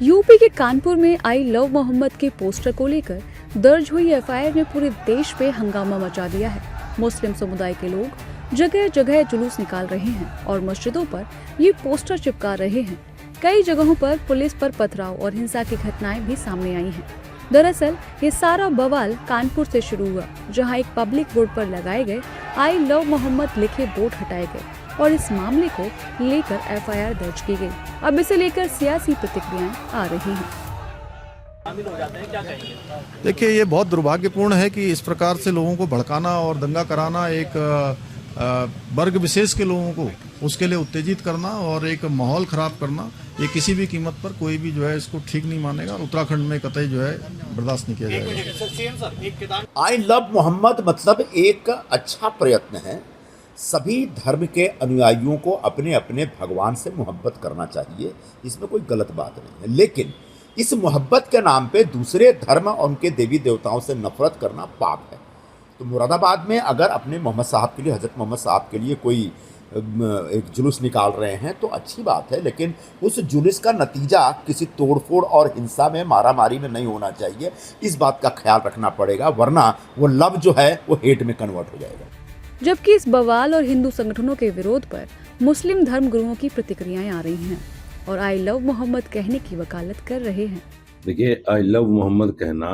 UP के कानपुर में I love Mohammad के पोस्टर को लेकर दर्ज हुई एफआईआर ने पूरे देश पे हंगामा मचा दिया है। मुस्लिम समुदाय के लोग जगह जगह जुलूस निकाल रहे हैं और मस्जिदों पर ये पोस्टर चिपका रहे हैं। कई जगहों पर पुलिस पर पथराव और हिंसा की घटनाएं भी सामने आई हैं। दरअसल ये सारा बवाल कानपुर से शुरू हुआ, जहां एक पब्लिक बोर्ड पर लगाए गए आई लव मोहम्मद लिखे बोर्ड हटाए गए और इस मामले को लेकर एफआईआर दर्ज की गई। अब इसे लेकर सियासी प्रतिक्रियाएं आ रही हैं। देखिए, ये बहुत दुर्भाग्यपूर्ण है कि इस प्रकार से लोगों को भड़काना और दंगा कराना, एक वर्ग विशेष के लोगों को उसके लिए उत्तेजित करना और एक माहौल खराब करना, ये किसी भी कीमत पर कोई भी जो है इसको ठीक नहीं मानेगा और उत्तराखंड में कतई जो है बर्दाश्त नहीं किया जाएगा। आई लव मोहम्मद मतलब एक अच्छा प्रयत्न है। सभी धर्म के अनुयायियों को अपने अपने भगवान से मोहब्बत करना चाहिए, इसमें कोई गलत बात नहीं है। लेकिन इस मोहब्बत के नाम पे दूसरे धर्म और उनके देवी देवताओं से नफरत करना पाप है। तो मुरादाबाद में अगर अपने मोहम्मद साहब के लिए, हज़रत मोहम्मद साहब के लिए कोई एक जुलूस निकाल रहे हैं तो अच्छी बात है, लेकिन उस जुलूस का नतीजा किसी तोड़फोड़ और हिंसा में, मारामारी में नहीं होना चाहिए। इस बात का ख्याल रखना पड़ेगा, वरना वो लव जो है वो हेट में कन्वर्ट हो जाएगा। जबकि इस बवाल और हिंदू संगठनों के विरोध पर मुस्लिम धर्म गुरुओं की प्रतिक्रियाएं आ रही हैं और आई लव मोहम्मद कहने की वकालत कर रहे हैं। देखिए, आई लव मोहम्मद कहना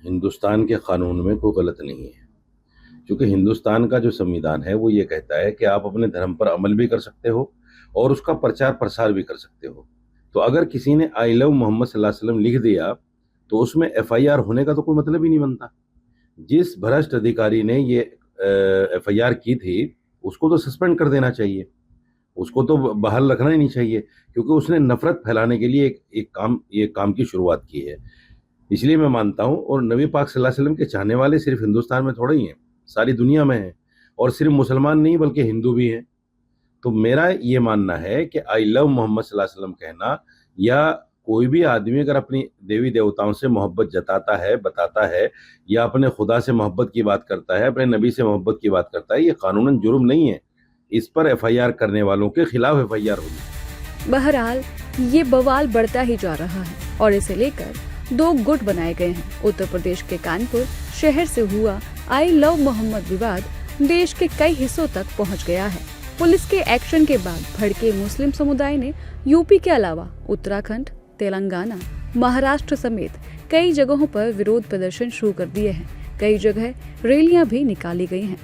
हिंदुस्तान के कानून में कोई गलत नहीं है, क्योंकि हिंदुस्तान का जो संविधान है वो ये कहता है कि आप अपने धर्म पर अमल भी कर सकते हो और उसका प्रचार प्रसार भी कर सकते हो। तो अगर किसी ने आई लव मोहम्मद सल्लल्लाहु अलैहि वसल्लम लिख दिया तो उसमें एफआईआर होने का तो कोई मतलब ही नहीं बनता। जिस भ्रष्ट अधिकारी ने ये एफआईआर की थी उसको तो सस्पेंड कर देना चाहिए, उसको तो बहाल रखना ही नहीं चाहिए, क्योंकि उसने नफरत फैलाने के लिए ये काम की शुरुआत की है। इसलिए मैं मानता हूँ, और नबी पाक सल्लल्लाहु अलैहि वसल्लम के चाहने वाले सिर्फ हिंदुस्तान में थोड़े ही हैं, सारी दुनिया में हैं, और सिर्फ मुसलमान नहीं बल्कि हिंदू भी हैं। तो मेरा ये मानना है कि आई लव मोहम्मद सल्लल्लाहु अलैहि वसल्लम कहना, या कोई भी आदमी अगर अपनी देवी देवताओं से मोहब्बत जताता है, बताता है, या अपने खुदा से मोहब्बत की बात करता है, अपने नबी से मोहब्बत की बात करता है, ये कानूनन जुर्म नहीं है। इस पर एफआईआर करने वालों के खिलाफ एफआईआर होगी। बहरहाल ये बवाल बढ़ता ही जा रहा है और इसे लेकर दो गुट बनाए गए हैं। उत्तर प्रदेश के कानपुर शहर से हुआ आई लव मोहम्मद विवाद देश के कई हिस्सों तक पहुंच गया है। पुलिस के एक्शन के बाद भड़के मुस्लिम समुदाय ने यूपी के अलावा उत्तराखंड, तेलंगाना, महाराष्ट्र समेत कई जगहों पर विरोध प्रदर्शन शुरू कर दिए हैं। कई जगह रैलियां भी निकाली गई हैं।